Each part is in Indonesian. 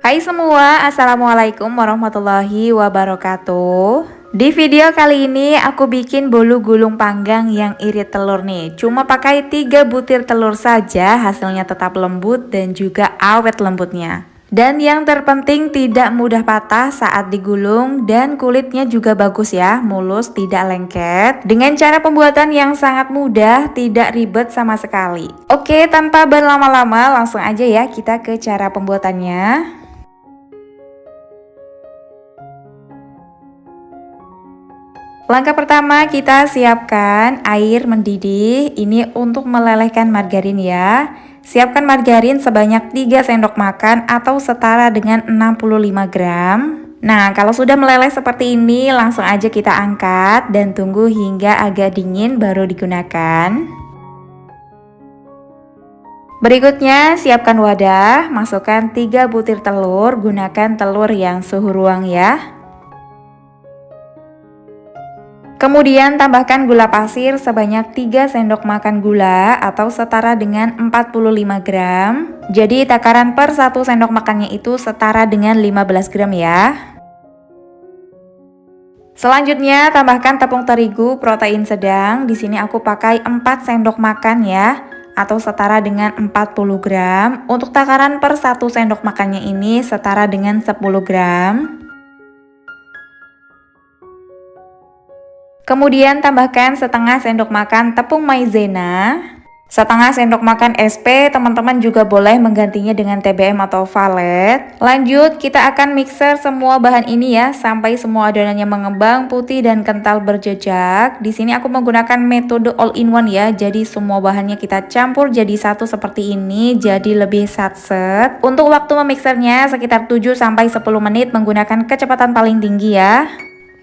Hai semua, Assalamualaikum warahmatullahi wabarakatuh. Di video kali ini aku bikin bolu gulung panggang yang irit telur nih. Cuma pakai 3 butir telur saja, hasilnya tetap lembut dan juga awet lembutnya. Dan yang terpenting tidak mudah patah saat digulung dan kulitnya juga bagus ya, mulus tidak lengket. Dengan cara pembuatan yang sangat mudah, tidak ribet sama sekali. Oke, tanpa berlama-lama langsung aja ya kita ke cara pembuatannya. Langkah pertama kita siapkan air mendidih, ini untuk melelehkan margarin ya. Siapkan margarin sebanyak 3 sendok makan atau setara dengan 65 gram. Nah, kalau sudah meleleh seperti ini langsung aja kita angkat dan tunggu hingga agak dingin baru digunakan. Berikutnya siapkan wadah, masukkan 3 butir telur, gunakan telur yang suhu ruang ya. Kemudian tambahkan gula pasir sebanyak 3 sendok makan gula atau setara dengan 45 gram. Jadi takaran per 1 sendok makannya itu setara dengan 15 gram ya. Selanjutnya tambahkan tepung terigu protein sedang. Di sini aku pakai 4 sendok makan ya, atau setara dengan 40 gram. Untuk takaran per 1 sendok makannya ini setara dengan 10 gram. Kemudian tambahkan setengah sendok makan tepung maizena, setengah sendok makan SP, teman-teman juga boleh menggantinya dengan TBM atau valet. Lanjut kita akan mixer semua bahan ini ya sampai semua adonannya mengembang putih dan kental berjejak. Di sini aku menggunakan metode all in one ya, jadi semua bahannya kita campur jadi satu seperti ini, jadi lebih satset. Untuk waktu memixernya sekitar 7-10 menit menggunakan kecepatan paling tinggi ya.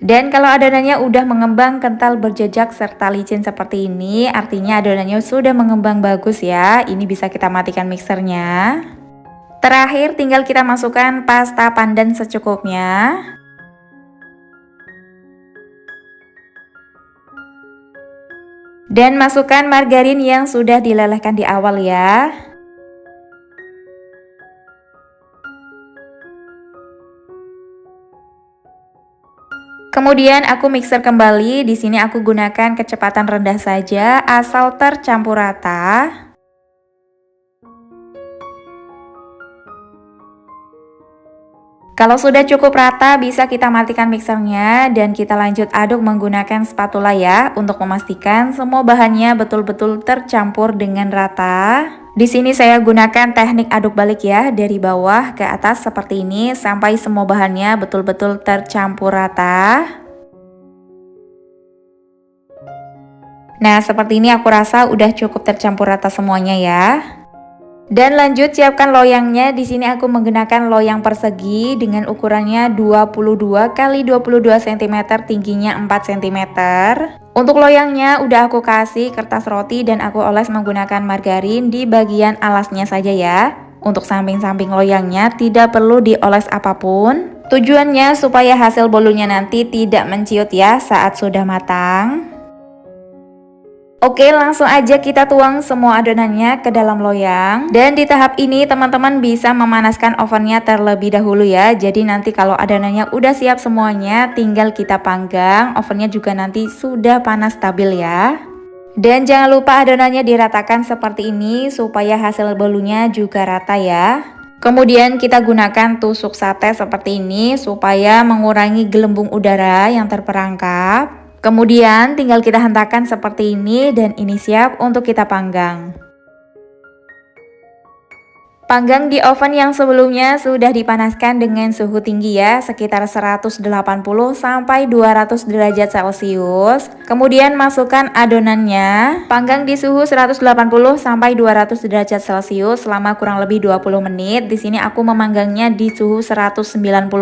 Dan kalau adonannya udah mengembang kental berjejak serta licin seperti ini, artinya adonannya sudah mengembang bagus ya. Ini bisa kita matikan mixernya. Terakhir tinggal kita masukkan pasta pandan secukupnya. Dan masukkan margarin yang sudah dilelehkan di awal ya. Kemudian aku mixer kembali. Di sini aku gunakan kecepatan rendah saja asal tercampur rata. Kalau sudah cukup rata bisa kita matikan mixernya dan kita lanjut aduk menggunakan spatula ya untuk memastikan semua bahannya betul-betul tercampur dengan rata. Di sini saya gunakan teknik aduk balik ya, dari bawah ke atas seperti ini sampai semua bahannya betul-betul tercampur rata. Nah, seperti ini aku rasa udah cukup tercampur rata semuanya ya. Dan lanjut siapkan loyangnya. Di sini aku menggunakan loyang persegi dengan ukurannya 22 x 22 cm, tingginya 4 cm. Untuk loyangnya udah aku kasih kertas roti dan aku oles menggunakan margarin di bagian alasnya saja ya. Untuk samping-samping loyangnya tidak perlu dioles apapun. Tujuannya supaya hasil bolunya nanti tidak menciut ya saat sudah matang. Oke, langsung aja kita tuang semua adonannya ke dalam loyang. Dan di tahap ini teman-teman bisa memanaskan ovennya terlebih dahulu ya. Jadi nanti kalau adonannya udah siap semuanya, tinggal kita panggang. Ovennya juga nanti sudah panas stabil ya. Dan jangan lupa adonannya diratakan seperti ini supaya hasil bolunya juga rata ya. Kemudian kita gunakan tusuk sate seperti ini supaya mengurangi gelembung udara yang terperangkap. Kemudian tinggal kita hentakkan seperti ini dan ini siap untuk kita panggang. Panggang di oven yang sebelumnya sudah dipanaskan dengan suhu tinggi ya, sekitar 180 sampai 200 derajat Celcius. Kemudian masukkan adonannya, panggang di suhu 180 sampai 200 derajat Celcius selama kurang lebih 20 menit. Di sini aku memanggangnya di suhu 190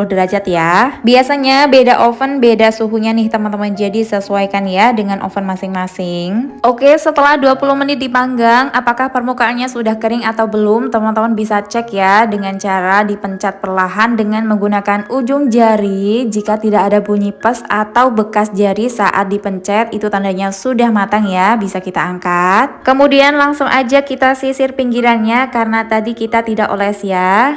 derajat ya. Biasanya beda oven, beda suhunya nih teman-teman, jadi sesuaikan ya dengan oven masing-masing. Oke, setelah 20 menit dipanggang, apakah permukaannya sudah kering atau belum? Teman-teman bisa cek ya dengan cara dipencet perlahan dengan menggunakan ujung jari. Jika tidak ada bunyi pes atau bekas jari saat dipencet, itu tandanya sudah matang ya, bisa kita angkat. Kemudian langsung aja kita sisir pinggirannya karena tadi kita tidak oles ya.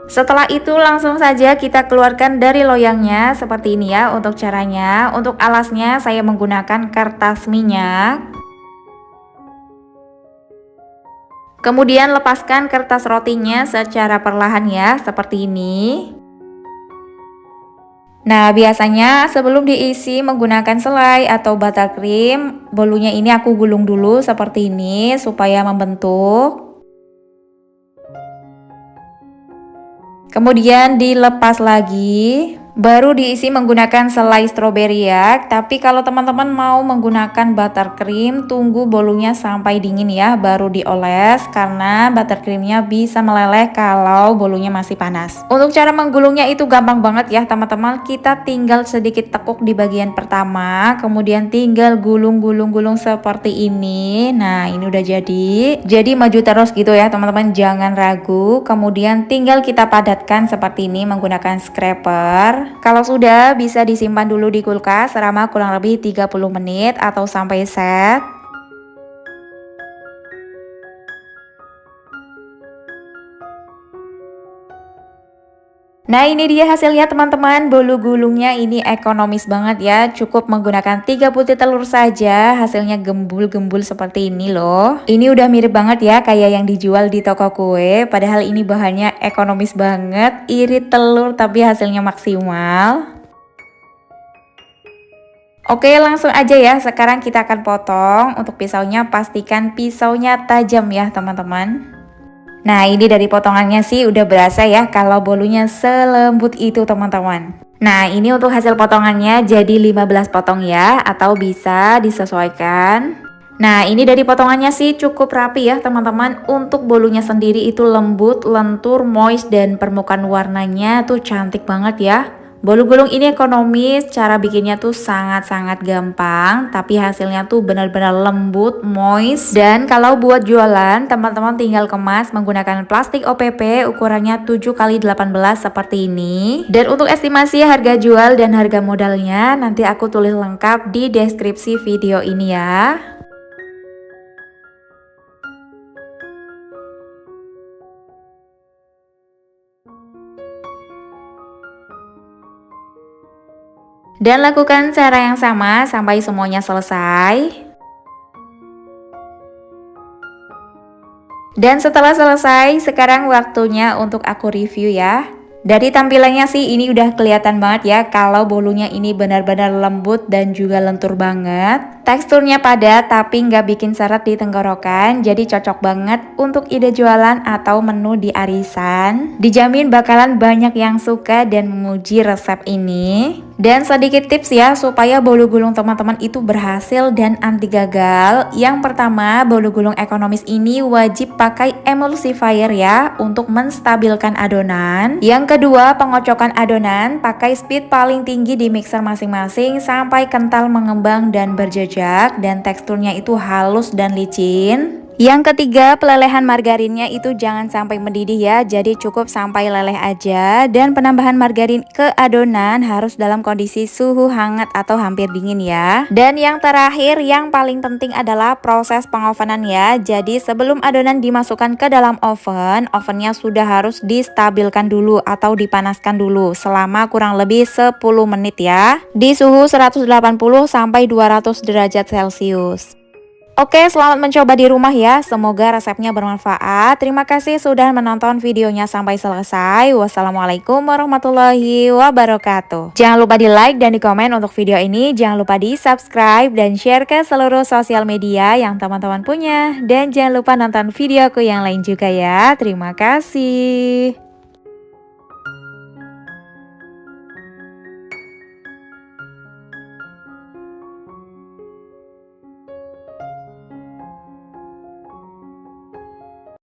Setelah itu langsung saja kita keluarkan dari loyangnya seperti ini ya untuk caranya. Untuk alasnya saya menggunakan kertas minyak. Kemudian lepaskan kertas rotinya secara perlahan ya, seperti ini. Nah, biasanya sebelum diisi menggunakan selai atau buttercream, bolunya ini aku gulung dulu seperti ini supaya membentuk. Kemudian dilepas lagi, baru diisi menggunakan selai stroberi ya. Tapi kalau teman-teman mau menggunakan buttercream, tunggu bolunya sampai dingin ya, baru dioles karena buttercreamnya bisa meleleh kalau bolunya masih panas. Untuk cara menggulungnya itu gampang banget ya teman-teman. Kita tinggal sedikit tekuk di bagian pertama, kemudian tinggal gulung-gulung-gulung seperti ini. Nah, ini udah jadi. Jadi maju terus gitu ya teman-teman, jangan ragu. Kemudian tinggal kita padatkan seperti ini menggunakan scraper. Kalau sudah, bisa disimpan dulu di kulkas selama kurang lebih 30 menit atau sampai set. Nah, ini dia hasilnya teman-teman. Bolu gulungnya ini ekonomis banget ya. Cukup menggunakan 3 butir telur saja. Hasilnya gembul-gembul seperti ini loh. Ini udah mirip banget ya kayak yang dijual di toko kue. Padahal ini bahannya ekonomis banget. Irit telur tapi hasilnya maksimal. Oke, langsung aja ya. Sekarang kita akan potong. Untuk pisaunya pastikan pisaunya tajam ya teman-teman. Nah, ini dari potongannya sih udah berasa ya kalau bolunya selembut itu teman-teman. Nah, ini untuk hasil potongannya jadi 15 potong ya, atau bisa disesuaikan. Nah, ini dari potongannya sih cukup rapi ya teman-teman. Untuk bolunya sendiri itu lembut, lentur, moist, dan permukaan warnanya tuh cantik banget ya. Bolu gulung ini ekonomis, cara bikinnya tuh sangat-sangat gampang, tapi hasilnya tuh benar-benar lembut, moist. Dan kalau buat jualan, teman-teman tinggal kemas menggunakan plastik OPP ukurannya 7x18 seperti ini. Dan untuk estimasi harga jual dan harga modalnya, nanti aku tulis lengkap di deskripsi video ini ya. Dan lakukan cara yang sama sampai semuanya selesai. Dan setelah selesai, sekarang waktunya untuk aku review ya. Dari tampilannya sih ini udah kelihatan banget ya kalau bolunya ini benar-benar lembut dan juga lentur banget. Teksturnya padat tapi nggak bikin seret di tenggorokan, jadi cocok banget untuk ide jualan atau menu di arisan. Dijamin bakalan banyak yang suka dan memuji resep ini. Dan sedikit tips ya supaya bolu gulung teman-teman itu berhasil dan anti gagal. Yang pertama, bolu gulung ekonomis ini wajib pakai emulsifier ya untuk menstabilkan adonan. Yang kedua, pengocokan adonan pakai speed paling tinggi di mixer masing-masing sampai kental mengembang dan berjejak dan teksturnya itu halus dan licin. Yang ketiga, pelelehan margarinnya itu jangan sampai mendidih ya, jadi cukup sampai leleh aja. Dan penambahan margarin ke adonan harus dalam kondisi suhu hangat atau hampir dingin ya. Dan yang terakhir, yang paling penting adalah proses pengovenan ya. Jadi sebelum adonan dimasukkan ke dalam oven, ovennya sudah harus distabilkan dulu atau dipanaskan dulu selama kurang lebih 10 menit ya, di suhu 180 sampai 200 derajat Celcius. Oke, selamat mencoba di rumah ya. Semoga resepnya bermanfaat. Terima kasih sudah menonton videonya sampai selesai. Wassalamualaikum warahmatullahi wabarakatuh. Jangan lupa di like dan di komen untuk video ini. Jangan lupa di subscribe dan share ke seluruh sosial media yang teman-teman punya. Dan jangan lupa nonton videoku yang lain juga ya. Terima kasih.